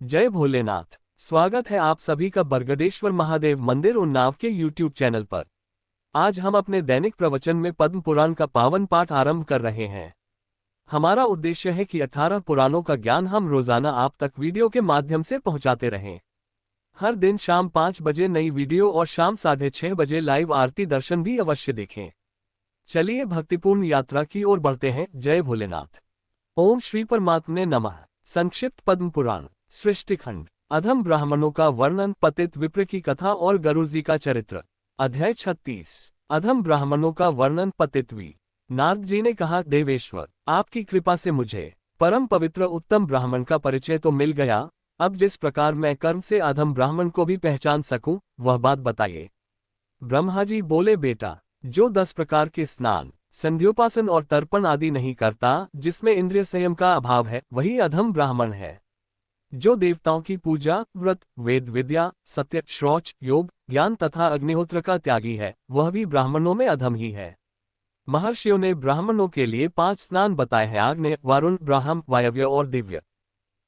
जय भोलेनाथ। स्वागत है आप सभी का बरगदेश्वर महादेव मंदिर उन्नाव के YouTube चैनल पर। आज हम अपने दैनिक प्रवचन में पद्म पुराण का पावन पाठ आरंभ कर रहे हैं। हमारा उद्देश्य है कि 18 पुराणों का ज्ञान हम रोजाना आप तक वीडियो के माध्यम से पहुंचाते रहें। हर दिन शाम 5 बजे नई वीडियो और शाम 6:30 बजे लाइव आरती दर्शन भी अवश्य देखें। चलिए भक्तिपूर्ण यात्रा की ओर बढ़ते हैं। जय भोलेनाथ। ओम श्री परमात्मने नमः। संक्षिप्त पद्म पुराण सृष्टिखंड। अधम ब्राह्मणों का वर्णन, पतित विप्र की कथा और गरुड़ जी का चरित्र। अध्याय 36। अधम ब्राह्मणों का वर्णन, पतित्वी। नारद जी ने कहा, देवेश्वर, आपकी कृपा से मुझे परम पवित्र उत्तम ब्राह्मण का परिचय तो मिल गया। अब जिस प्रकार मैं कर्म से अधम ब्राह्मण को भी पहचान सकूं, वह बात बताइए। ब्रह्मा जी बोले, बेटा, जो 10 प्रकार के स्नान, संध्योपासन और तर्पण आदि नहीं करता, जिसमें इंद्रिय संयम का अभाव है, वही अधम ब्राह्मण है। जो देवताओं की पूजा, व्रत, वेद विद्या, सत्य, शौच, योग, ज्ञान तथा अग्निहोत्र का त्यागी है, वह भी ब्राह्मणों में अधम ही है। महर्षियों ने ब्राह्मणों के लिए 5 स्नान बताए हैं: आग्नेय, वारुण, ब्राह्म, वायव्य और दिव्य।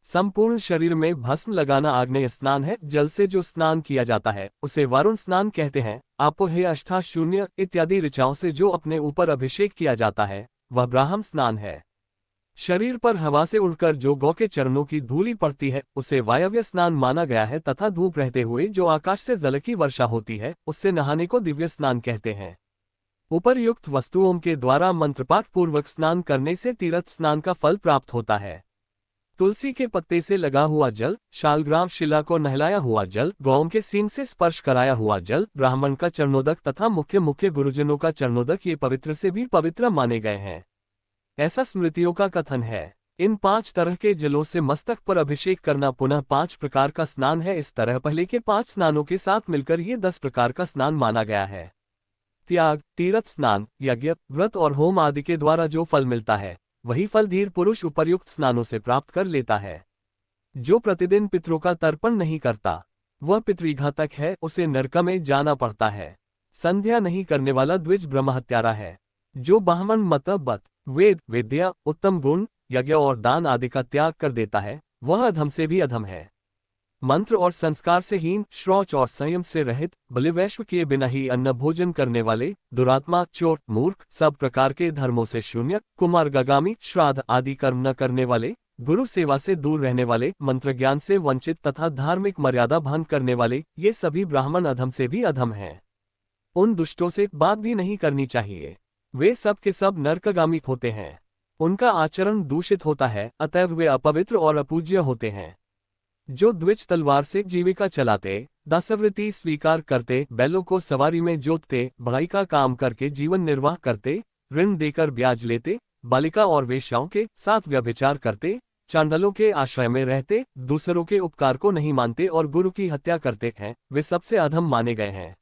संपूर्ण शरीर में भस्म लगाना आग्नेय स्नान है। जल से जो स्नान किया जाता है उसे वारुण स्नान कहते हैं। आपोहे अष्टाशून्य इत्यादि ऋचाओं से जो अपने ऊपर अभिषेक किया जाता है, वह ब्राह्म स्नान है। शरीर पर हवा से उड़कर जो गौ के चरणों की धूलि पड़ती है, उसे वायव्य स्नान माना गया है। तथा धूप रहते हुए जो आकाश से जल की वर्षा होती है, उससे नहाने को दिव्य स्नान कहते हैं। उपर्युक्त वस्तुओं के द्वारा मंत्रपाठ पूर्वक स्नान करने से तीर्थ स्नान का फल प्राप्त होता है। तुलसी के पत्ते से लगा हुआ जल, शालग्राम शिला को नहलाया हुआ जल, गौ के सींग से स्पर्श कराया हुआ जल, ब्राह्मण का चरणोदक तथा मुख्य गुरुजनों का चरणोदक, ये पवित्र से भी पवित्र माने गए हैं। ऐसा स्मृतियों का कथन है। इन 5 तरह के जलों से मस्तक पर अभिषेक करना पुनः 5 प्रकार का स्नान है। इस तरह पहले के 5 स्नानों के साथ मिलकर ये 10 प्रकार का स्नान माना गया है। त्याग, तीर्थ स्नान, यज्ञ, व्रत और होम आदि के द्वारा जो फल मिलता है, वही फल धीर पुरुष उपर्युक्त स्नानों से प्राप्त कर लेता है। जो प्रतिदिन पितरों का तर्पण नहीं करता, वह पितृघातक है, उसे नरक में जाना पड़ता है। संध्या नहीं करने वाला द्विज ब्रह्महत्यारा है। जो ब्राह्मण मत, बत, वेद विद्या, उत्तम गुण, यज्ञ और दान आदि का त्याग कर देता है, वह अधम से भी अधम है। मंत्र और संस्कार से हीन, शौच और संयम से रहित, बलिवैश्व किए बिना ही अन्न भोजन करने वाले, दुरात्मा, चोर, मूर्ख, सब प्रकार के धर्मों से शून्य, कुमार्गामी, श्राद्ध आदि कर्म न करने वाले, गुरु सेवा से दूर रहने वाले, मंत्र ज्ञान से वंचित तथा धार्मिक मर्यादा भंग करने वाले, ये सभी ब्राह्मण अधम से भी अधम हैं। उन दुष्टों से बात भी नहीं करनी चाहिए। वे सब के सब नरकगामी होते हैं। उनका आचरण दूषित होता है, अतएव वे अपवित्र और अपूज्य होते हैं। जो द्विज तलवार से जीविका चलाते, दासवृत्ति स्वीकार करते, बैलों को सवारी में जोतते, बढ़ाई का काम करके जीवन निर्वाह करते, ऋण देकर ब्याज लेते, बालिका और वेश्याओं के साथ व्यभिचार करते, चांडालों के आश्रय में रहते, दूसरों के उपकार को नहीं मानते और गुरु की हत्या करते हैं, वे सबसे अधम माने गए हैं।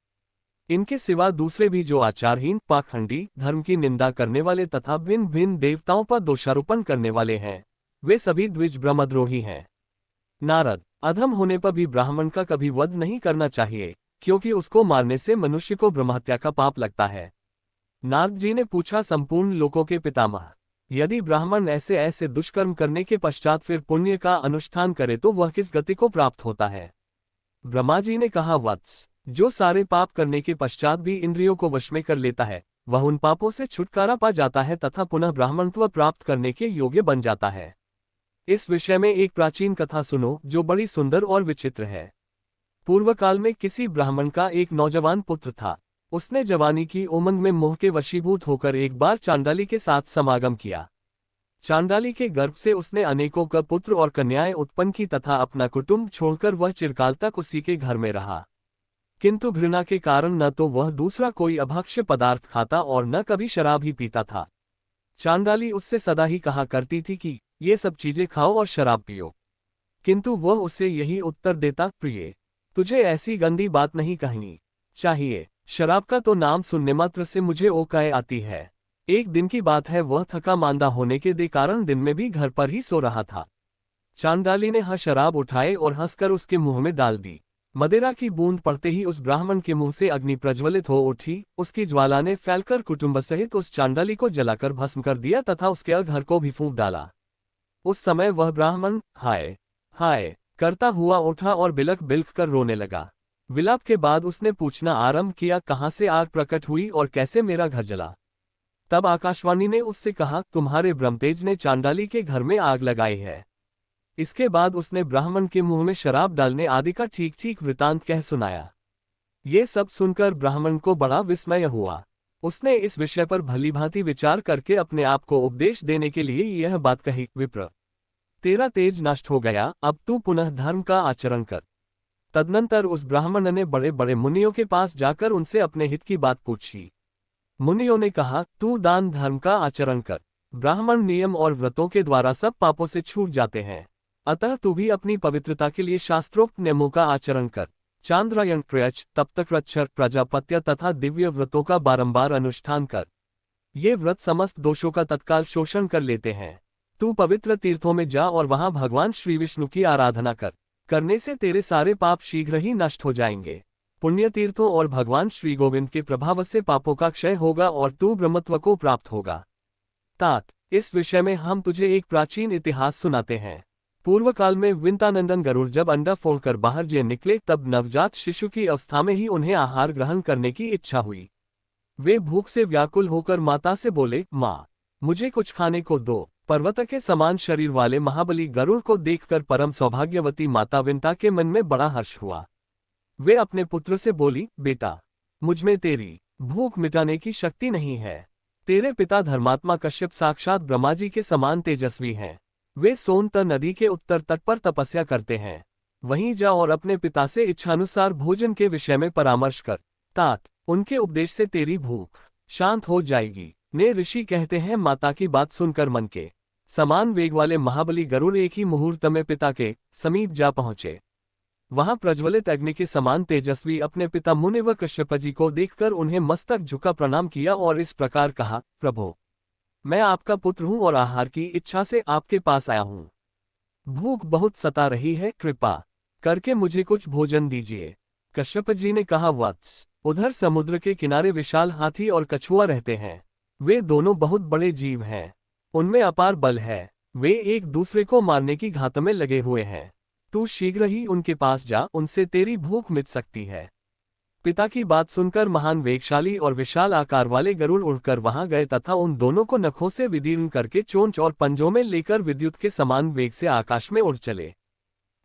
इनके सिवा दूसरे भी जो आचारहीन, पाखंडी, धर्म की निंदा करने वाले तथा भिन्न भिन्न देवताओं पर दोषारोपण करने वाले हैं, वे सभी द्विज ब्रह्मद्रोही हैं। नारद, अधम होने पर भी ब्राह्मण का कभी वध नहीं करना चाहिए, क्योंकि उसको मारने से मनुष्य को ब्रह्महत्या का पाप लगता है। नारद जी ने पूछा, संपूर्ण लोकों के पितामह, यदि ब्राह्मण ऐसे ऐसे दुष्कर्म करने के पश्चात फिर पुण्य का अनुष्ठान करे तो वह किस गति को प्राप्त होता है? ब्रह्मा जी ने कहा, वत्स, जो सारे पाप करने के पश्चात भी इंद्रियों को वश में कर लेता है, वह उन पापों से छुटकारा पा जाता है तथा पुनः ब्राह्मणत्व प्राप्त करने के योग्य बन जाता है। इस विषय में एक प्राचीन कथा सुनो, जो बड़ी सुंदर और विचित्र है। पूर्व काल में किसी ब्राह्मण का एक नौजवान पुत्र था। उसने जवानी की उमंग में मोह के वशीभूत होकर एक बार चांडाली के साथ समागम किया। चांडाली के गर्भ से उसने अनेकों का पुत्र और कन्याएं उत्पन्न की तथा अपना कुटुंब छोड़कर वह चिरकाल तक उसी के घर में रहा। किंतु घृणा के कारण न तो वह दूसरा कोई अभक्ष्य पदार्थ खाता और न कभी शराब ही पीता था। चांडाली उससे सदा ही कहा करती थी कि ये सब चीजें खाओ और शराब पियो, किंतु वह उससे यही उत्तर देता, प्रिय, तुझे ऐसी गंदी बात नहीं कहनी चाहिए। शराब का तो नाम सुनने मात्र से मुझे ओकाए आती है। एक दिन की बात है, वह थका मांदा होने के कारण दिन में भी घर पर ही सो रहा था। चांडाली ने शराब उठाए और हंसकर उसके मुंह में डाल दी। मदिरा की बूंद पड़ते ही उस ब्राह्मण के मुंह से अग्नि प्रज्वलित हो उठी। उसकी ज्वाला ने फैलकर कुटुंब सहित उस चांडाली को जलाकर भस्म कर दिया तथा उसके घर को भी फूंक डाला। उस समय वह ब्राह्मण हाय हाय करता हुआ उठा और बिलख बिलख कर रोने लगा। विलाप के बाद उसने पूछना आरंभ किया, कहाँ से आग प्रकट हुई और कैसे मेरा घर जला। तब आकाशवाणी ने उससे कहा, तुम्हारे ब्रह्मतेज ने चांडाली के घर में आग लगाई है। इसके बाद उसने ब्राह्मण के मुंह में शराब डालने आदि का ठीक ठीक वृतांत कह सुनाया। ये सब सुनकर ब्राह्मण को बड़ा विस्मय हुआ। उसने इस विषय पर भलीभांति विचार करके अपने आप को उपदेश देने के लिए यह बात कही, विप्र, तेरा तेज नष्ट हो गया, अब तू पुनः धर्म का आचरण कर। तदनंतर उस ब्राह्मण ने बड़े बड़े मुनियों के पास जाकर उनसे अपने हित की बात पूछी। मुनियों ने कहा, तू दान धर्म का आचरण कर। ब्राह्मण नियम और व्रतों के द्वारा सब पापों से छूट जाते हैं। अतः तू भी अपनी पवित्रता के लिए शास्त्रोक्त नियमों का आचरण कर। चांद्रायण प्रयच, तप्तकृच्छर, प्रजापत्य तथा दिव्य व्रतों का बारंबार अनुष्ठान कर। ये व्रत समस्त दोषों का तत्काल शोषण कर लेते हैं। तू पवित्र तीर्थों में जा और वहां भगवान श्री विष्णु की आराधना कर। करने से तेरे सारे पाप शीघ्र ही नष्ट हो जाएंगे। पुण्य तीर्थों और भगवान श्री गोविंद के प्रभाव से पापों का क्षय होगा और तू ब्रह्मत्व को प्राप्त होगा। तात, इस विषय में हम तुझे एक प्राचीन इतिहास सुनाते हैं। पूर्व काल में विंतानंदन गरुड़ जब अंडा फोड़कर बाहर जे निकले, तब नवजात शिशु की अवस्था में ही उन्हें आहार ग्रहण करने की इच्छा हुई। वे भूख से व्याकुल होकर माता से बोले, माँ, मुझे कुछ खाने को दो। पर्वत के समान शरीर वाले महाबली गरुड़ को देखकर परम सौभाग्यवती माता विंता के मन में बड़ा हर्ष हुआ। वे अपने पुत्र से बोली, बेटा, मुझमें तेरी भूख मिटाने की शक्ति नहीं है। तेरे पिता धर्मात्मा कश्यप साक्षात ब्रह्मा जी के समान तेजस्वी हैं। वे सोनतर नदी के उत्तर तट पर तपस्या करते हैं। वहीं जा और अपने पिता से इच्छानुसार भोजन के विषय में परामर्श कर। तात, उनके उपदेश से तेरी भूख शांत हो जाएगी। ने ऋषि कहते हैं, माता की बात सुनकर मन के समान वेग वाले महाबली गरुड़ एक ही मुहूर्त में पिता के समीप जा पहुंचे। वहां प्रज्वलित अग्नि के समान तेजस्वी अपने पिता मुनि व कश्यप जी को देखकर उन्हें मस्तक झुका प्रणाम किया और इस प्रकार कहा, प्रभो, मैं आपका पुत्र हूं और आहार की इच्छा से आपके पास आया हूं। भूख बहुत सता रही है, कृपा करके मुझे कुछ भोजन दीजिए। कश्यप जी ने कहा, वत्स, उधर समुद्र के किनारे विशाल हाथी और कछुआ रहते हैं। वे दोनों बहुत बड़े जीव हैं। उनमें अपार बल है। वे एक दूसरे को मारने की घात में लगे हुए हैं। तू शीघ्र ही उनके पास जा, उनसे तेरी भूख मिट सकती है। पिता की बात सुनकर महान वेगशाली और विशाल आकार वाले गरुड़ उड़कर वहां गए तथा उन दोनों को नखों से विदीर्ण करके चोंच और पंजों में लेकर विद्युत के समान वेग से आकाश में उड़ चले।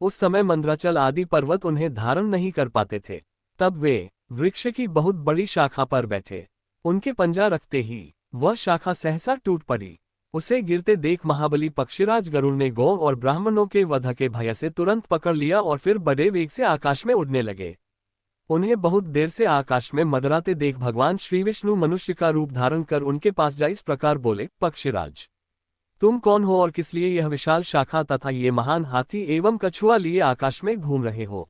उस समय मंद्राचल आदि पर्वत उन्हें धारण नहीं कर पाते थे। तब वे वृक्ष की बहुत बड़ी शाखा पर बैठे। उनके पंजा रखते ही वह शाखा सहसा टूट पड़ी। उसे गिरते देख महाबली पक्षीराज गरुड़ ने गौ और ब्राह्मणों के वध के भय से तुरंत पकड़ लिया और फिर बड़े वेग से आकाश में उड़ने लगे। उन्हें बहुत देर से आकाश में मंडराते देख भगवान श्री विष्णु मनुष्य का रूप धारण कर उनके पास जा इस प्रकार बोले, पक्षीराज, तुम कौन हो और किस लिए यह विशाल शाखा तथा ये महान हाथी एवं कछुआ लिए आकाश में घूम रहे हो।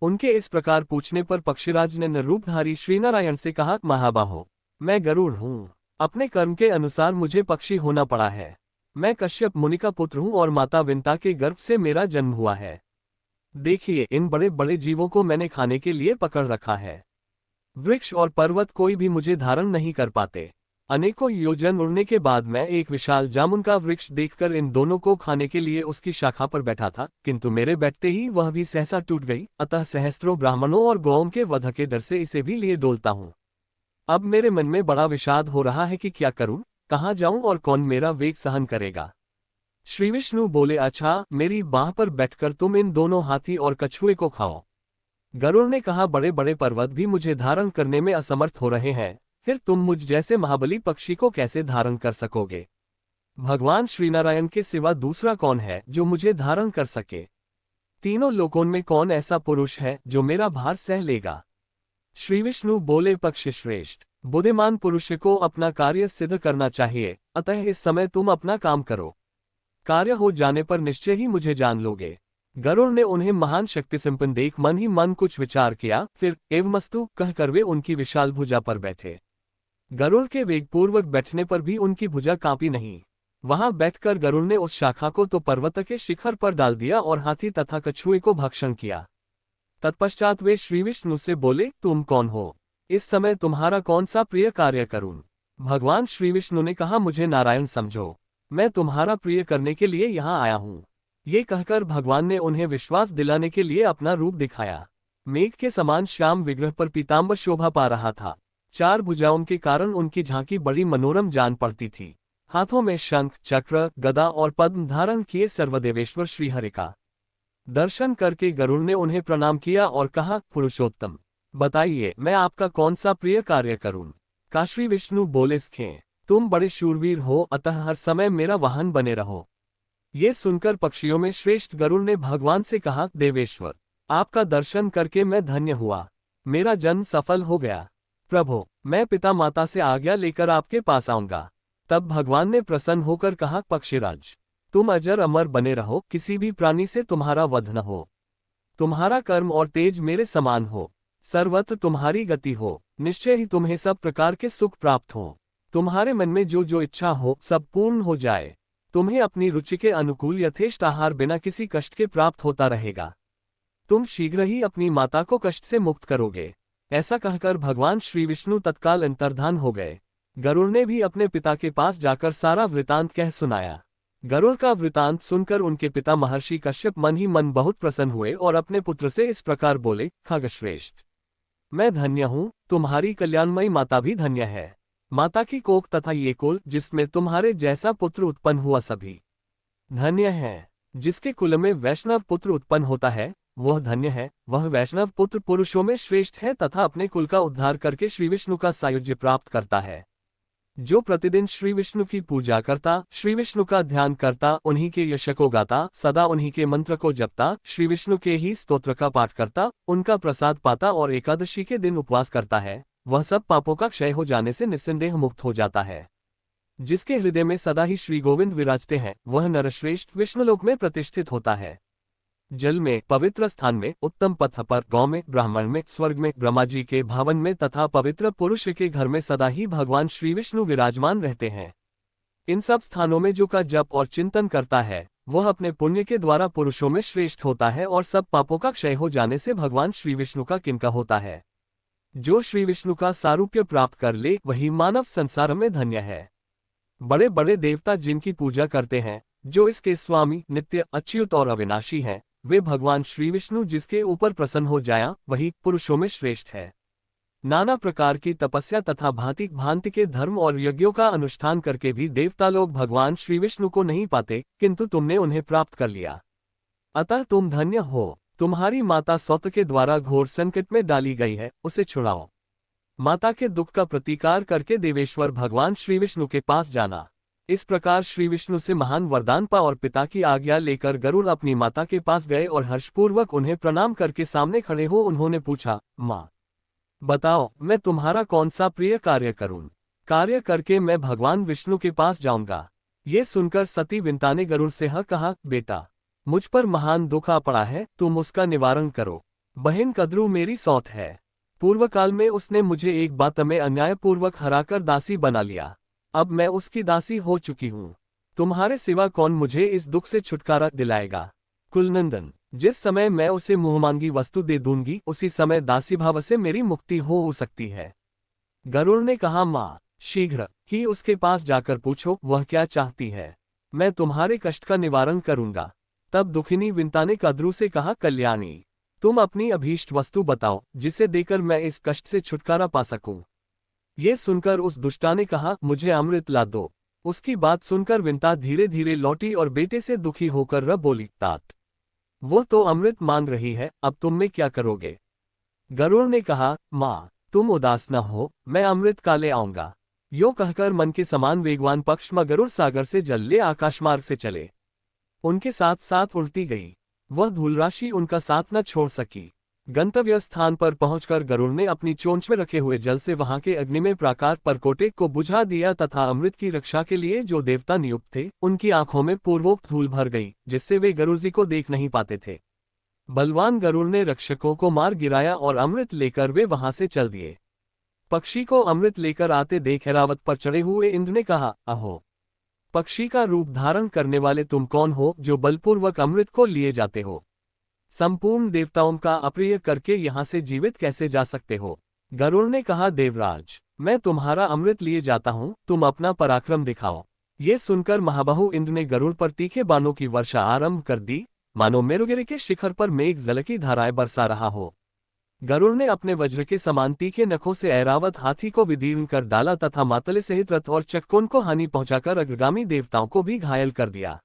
उनके इस प्रकार पूछने पर पक्षीराज ने नरूपधारी श्रीनारायण से कहा, महाबाहो, मैं गरुड़ हूँ। अपने कर्म के अनुसार मुझे पक्षी होना पड़ा है। मैं कश्यप मुनि का पुत्र हूँ और माता विंता के गर्भ से मेरा जन्म हुआ है। देखिए, इन बड़े बड़े जीवों को मैंने खाने के लिए पकड़ रखा है। वृक्ष और पर्वत कोई भी मुझे धारण नहीं कर पाते। अनेकों योजन उड़ने के बाद मैं एक विशाल जामुन का वृक्ष देखकर इन दोनों को खाने के लिए उसकी शाखा पर बैठा था, किंतु मेरे बैठते ही वह भी सहसा टूट गई। अतः सहस्त्रों ब्राह्मणों और गौओं के वध के डर से इसे भी लिए डोलता हूँ। अब मेरे मन में बड़ा विषाद हो रहा है कि क्या करूं, कहाँ जाऊं और कौन मेरा वेग सहन करेगा। श्री विष्णु बोले, अच्छा, मेरी बाह पर बैठकर तुम इन दोनों हाथी और कछुए को खाओ। गरुड़ ने कहा, बड़े बड़े पर्वत भी मुझे धारण करने में असमर्थ हो रहे हैं, फिर तुम मुझ जैसे महाबली पक्षी को कैसे धारण कर सकोगे। भगवान श्रीनारायण के सिवा दूसरा कौन है जो मुझे धारण कर सके। तीनों लोकों में कौन ऐसा पुरुष है जो मेरा भार सह लेगा। श्री विष्णु बोले, पक्षी श्रेष्ठ, बुद्धिमान पुरुष को अपना कार्य सिद्ध करना चाहिए, अतः इस समय तुम अपना काम करो। कार्य हो जाने पर निश्चय ही मुझे जान लोगे। गरुड़ ने उन्हें महान शक्ति संपन्न देख मन ही मन कुछ विचार किया, फिर एवमस्तु कहकर वे उनकी विशाल भुजा पर बैठे। गरुड़ के वेगपूर्वक बैठने पर भी उनकी भुजा कांपी नहीं। वहां बैठकर गरुड़ ने उस शाखा को तो पर्वत के शिखर पर डाल दिया और हाथी तथा कछुए को भक्षण किया। तत्पश्चात वे श्री विष्णु से बोले, तुम कौन हो, इस समय तुम्हारा कौन सा प्रिय कार्य करूं। भगवान श्री विष्णु ने कहा, मुझे नारायण समझो, मैं तुम्हारा प्रिय करने के लिए यहाँ आया हूँ। ये कहकर भगवान ने उन्हें विश्वास दिलाने के लिए अपना रूप दिखाया। मेघ के समान श्याम विग्रह पर पीताम्बर शोभा पा रहा था। 4 भुजाओं के कारण उनकी झांकी बड़ी मनोरम जान पड़ती थी। हाथों में शंख, चक्र, गदा और पद्म धारण किए सर्वदेवेश्वर श्रीहरि का दर्शन करके गरुड़ ने उन्हें प्रणाम किया और कहा, पुरुषोत्तम, बताइए मैं आपका कौन सा प्रिय कार्य करूं। का श्री विष्णु बोले, सखें, तुम बड़े शूरवीर हो, अतः हर समय मेरा वाहन बने रहो। ये सुनकर पक्षियों में श्रेष्ठ गरुड़ ने भगवान से कहा, देवेश्वर, आपका दर्शन करके मैं धन्य हुआ, मेरा जन्म सफल हो गया। प्रभु, मैं पिता माता से आज्ञा लेकर आपके पास आऊंगा। तब भगवान ने प्रसन्न होकर कहा, पक्षीराज, तुम अजर अमर बने रहो, किसी भी प्राणी से तुम्हारा वध न हो। तुम्हारा कर्म और तेज मेरे समान हो, सर्वत्र तुम्हारी गति हो, निश्चय ही तुम्हें सब प्रकार के सुख प्राप्त हो। तुम्हारे मन में जो जो इच्छा हो सब पूर्ण हो जाए। तुम्हें अपनी रुचि के अनुकूल यथेष्ट आहार बिना किसी कष्ट के प्राप्त होता रहेगा। तुम शीघ्र ही अपनी माता को कष्ट से मुक्त करोगे। ऐसा कहकर भगवान श्री विष्णु तत्काल अंतर्धान हो गए। गरुड़ ने भी अपने पिता के पास जाकर सारा वृतांत कह सुनाया। गरुड़ का वृतांत सुनकर उनके पिता महर्षि कश्यप मन ही मन बहुत प्रसन्न हुए और अपने पुत्र से इस प्रकार बोले, खगश्रेष्ठ, मैं धन्य हूँ, तुम्हारी कल्याणमयी माता भी धन्य है। माता की कोख तथा ये कुल जिसमें तुम्हारे जैसा पुत्र उत्पन्न हुआ सभी धन्य है। जिसके कुल में वैष्णव पुत्र उत्पन्न होता है वह धन्य है। वह वैष्णव पुत्र पुरुषों में श्रेष्ठ है तथा अपने कुल का उद्धार करके श्री विष्णु का सायुज्य प्राप्त करता है। जो प्रतिदिन श्री विष्णु की पूजा करता, श्री विष्णु का ध्यान करता, उन्हीं के यश को गाता, सदा उन्हीं के मंत्र को जपता, श्री विष्णु के ही स्तोत्र का पाठ करता, उनका प्रसाद पाता और एकादशी के दिन उपवास करता है, वह सब पापों का क्षय हो जाने से निस्संदेह मुक्त हो जाता है। जिसके हृदय में सदा ही श्री गोविंद विराजते हैं वह नरश्रेष्ठ विष्णुलोक में प्रतिष्ठित होता है। जल में, पवित्र स्थान में, उत्तम पथ पर, गांव में, ब्राह्मण में, स्वर्ग में, ब्रह्मा जी के भवन में तथा पवित्र पुरुष के घर में सदा ही भगवान श्री विष्णु विराजमान रहते हैं। इन सब स्थानों में जो का जप और चिंतन करता है वह अपने पुण्य के द्वारा पुरुषों में श्रेष्ठ होता है और सब पापों का क्षय हो जाने से भगवान श्री विष्णु का किनका होता है। जो श्री विष्णु का सारूप्य प्राप्त कर ले वही मानव संसार में धन्य है। बड़े बड़े देवता जिनकी पूजा करते हैं, जो इसके स्वामी, नित्य, अच्युत और अविनाशी हैं, वे भगवान श्री विष्णु जिसके ऊपर प्रसन्न हो जाया वही पुरुषों में श्रेष्ठ है। नाना प्रकार की तपस्या तथा भांति भांति के धर्म और यज्ञों का अनुष्ठान करके भी देवता लोग भगवान श्री विष्णु को नहीं पाते, किंतु तुमने उन्हें प्राप्त कर लिया, अतः तुम धन्य हो। तुम्हारी माता सौत के द्वारा घोर संकट में डाली गई है, उसे छुड़ाओ। माता के दुख का प्रतिकार करके देवेश्वर भगवान श्री विष्णु के पास जाना। इस प्रकार श्री विष्णु से महान वरदान पा और पिता की आज्ञा लेकर गरुड़ अपनी माता के पास गए और हर्षपूर्वक उन्हें प्रणाम करके सामने खड़े हो उन्होंने पूछा, माँ, बताओ मैं तुम्हारा कौन सा प्रिय कार्य करूं। कार्य करके मैं भगवान विष्णु के पास जाऊंगा। ये सुनकर सती विंता ने गरुड़ से कहा, बेटा, मुझ पर महान दुख आ पड़ा है, तुम उसका निवारण करो। बहन कद्रू मेरी सौत है। पूर्व काल में उसने मुझे एक बात में अन्यायपूर्वक हराकर दासी बना लिया। अब मैं उसकी दासी हो चुकी हूँ। तुम्हारे सिवा कौन मुझे इस दुख से छुटकारा दिलाएगा। कुलनंदन, जिस समय मैं उसे मुंहमांगी वस्तु दे दूंगी उसी समय दासी भाव से मेरी मुक्ति हो सकती है। गरुड़ ने कहा, माँ, शीघ्र ही उसके पास जाकर पूछो वह क्या चाहती है, मैं तुम्हारे कष्ट का निवारण करूंगा। तब दुखिनी विंता ने कद्रू से कहा, कल्याणी, तुम अपनी अभीष्ट वस्तु बताओ जिसे देकर मैं इस कष्ट से छुटकारा पा सकूं। ये सुनकर उस दुष्टा ने कहा, मुझे अमृत ला दो। उसकी बात सुनकर विंता धीरे धीरे लौटी और बेटे से दुखी होकर बोली, तात, वो तो अमृत मांग रही है, अब तुम में क्या करोगे। गरुड़ ने कहा, माँ, तुम उदास न हो, मैं अमृत का ले आऊंगा। यो कहकर मन के समान वेगवान पक्षमा गरुड़ सागर से जल ले आकाशमार्ग से चले। उनके साथ साथ उड़ती गई। वह धूलराशि उनका साथ न छोड़ सकी। गंतव्य स्थान पर पहुंचकर गरुड़ ने अपनी चोंच में रखे हुए जल से वहां के अग्नि में प्राकार परकोटे को बुझा दिया तथा अमृत की रक्षा के लिए जो देवता नियुक्त थे उनकी आंखों में पूर्वोक्त धूल भर गई, जिससे वे गरुड़ जी को देख नहीं पाते थे। बलवान गरुड़ ने रक्षकों को मार गिराया और अमृत लेकर वे वहां से चल दिए। पक्षी को अमृत लेकर आते देख ऐरावत पर चढ़े हुए इंद्र ने कहा, अहो, पक्षी का रूप धारण करने वाले तुम कौन हो जो बलपूर्वक अमृत को लिए जाते हो। संपूर्ण देवताओं का अप्रिय करके यहाँ से जीवित कैसे जा सकते हो। गरुड़ ने कहा, देवराज, मैं तुम्हारा अमृत लिए जाता हूँ, तुम अपना पराक्रम दिखाओ। ये सुनकर महाबाहु इंद्र ने गरुड़ पर तीखे बाणों की वर्षा आरंभ कर दी, मानो मेरुगिरी के शिखर पर मेघ जल की धाराएं बरसा रहा हो। गरुड़ ने अपने वज्र के समान तीखे नखों से ऐरावत हाथी को विदीर्ण कर डाला तथा मातले सहित रथ और चक्कोन को हानि पहुंचाकर अग्रगामी देवताओं को भी घायल कर दिया।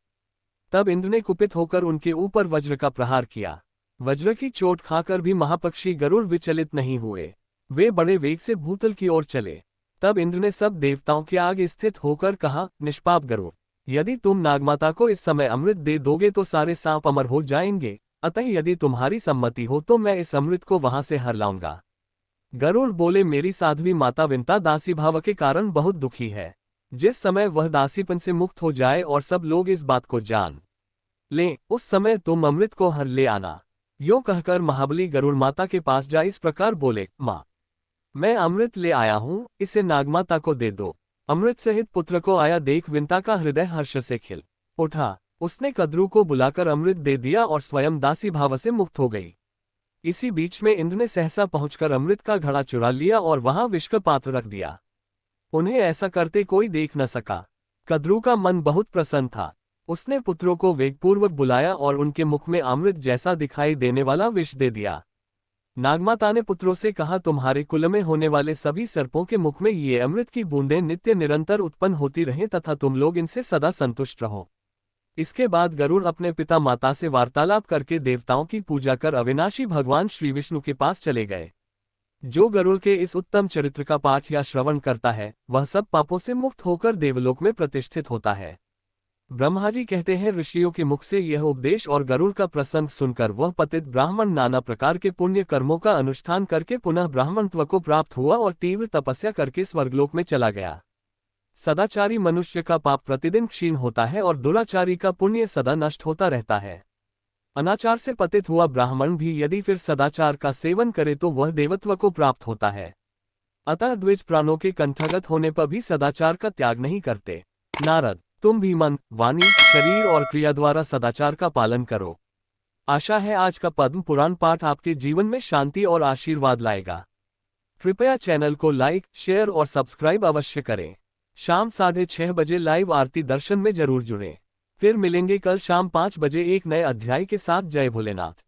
तब इंद्र ने कुपित होकर उनके ऊपर वज्र का प्रहार किया। वज्र की चोट खाकर भी महापक्षी गरुड़ विचलित नहीं हुए। वे बड़े वेग से भूतल की ओर चले। तब इंद्र ने सब देवताओं के आगे स्थित होकर कहा, निष्पाप गरुड़, यदि तुम नागमाता को इस समय अमृत दे दोगे तो सारे सांप अमर हो जाएंगे, अतः यदि तुम्हारी सम्मति हो तो मैं इस अमृत को वहां से हर लाऊंगा। गरुड़ बोले, मेरी साध्वी माता विंता दासी भाव के कारण बहुत दुखी है। जिस समय वह दासीपन से मुक्त हो जाए और सब लोग इस बात को जान लें, उस समय तुम अमृत को हर ले आना। यूं कहकर महाबली गरुड़ माता के पास जा इस प्रकार बोले, माँ, मैं अमृत ले आया हूँ, इसे नागमाता को दे दो। अमृत सहित पुत्र को आया देख विंता का हृदय हर्ष से खिल उठा। उसने कद्रू को बुलाकर अमृत दे दिया और स्वयं दासी भाव से मुक्त हो गई। इसी बीच में इंद्र ने सहसा पहुंचकर अमृत का घड़ा चुरा लिया और वहां विष का पात्र रख दिया। उन्हें ऐसा करते कोई देख न सका। कद्रू का मन बहुत प्रसन्न था। उसने पुत्रों को वेगपूर्वक बुलाया और उनके मुख में अमृत जैसा दिखाई देने वाला विष दे दिया। नागमाता ने पुत्रों से कहा, तुम्हारे कुल में होने वाले सभी सर्पों के मुख में ये अमृत की बूंदें नित्य निरंतर उत्पन्न होती रहें तथा तुम लोग इनसे सदा संतुष्ट रहो। इसके बाद गरुड़ अपने पिता माता से वार्तालाप करके देवताओं की पूजा कर अविनाशी भगवान श्री विष्णु के पास चले गए। जो गरुड़ के इस उत्तम चरित्र का पाठ या श्रवण करता है, वह सब पापों से मुक्त होकर देवलोक में प्रतिष्ठित होता है। ब्रह्मा जी कहते हैं, ऋषियों के मुख से यह उपदेश और गरुड़ का प्रसंग सुनकर वह पतित ब्राह्मण नाना प्रकार के पुण्य कर्मों का अनुष्ठान करके पुनः ब्राह्मणत्व को प्राप्त हुआ और तीव्र तपस्या करके स्वर्गलोक में चला गया। सदाचारी मनुष्य का पाप प्रतिदिन क्षीण होता है और दुराचारी का पुण्य सदा नष्ट होता रहता है। अनाचार से पतित हुआ ब्राह्मण भी यदि फिर सदाचार का सेवन करे तो वह देवत्व को प्राप्त होता है। अतः द्विज प्राणों के कंठगत होने पर भी सदाचार का त्याग नहीं करते। नारद, तुम भी मन, वाणी, शरीर और क्रिया द्वारा सदाचार का पालन करो। आशा है आज का पद्म पुराण पाठ आपके जीवन में शांति और आशीर्वाद लाएगा। कृपया चैनल को लाइक, शेयर और सब्सक्राइब अवश्य करें। शाम 6:30 बजे लाइव आरती दर्शन में जरूर जुड़ें। फिर मिलेंगे कल शाम 5 बजे एक नए अध्याय के साथ। जय भोलेनाथ।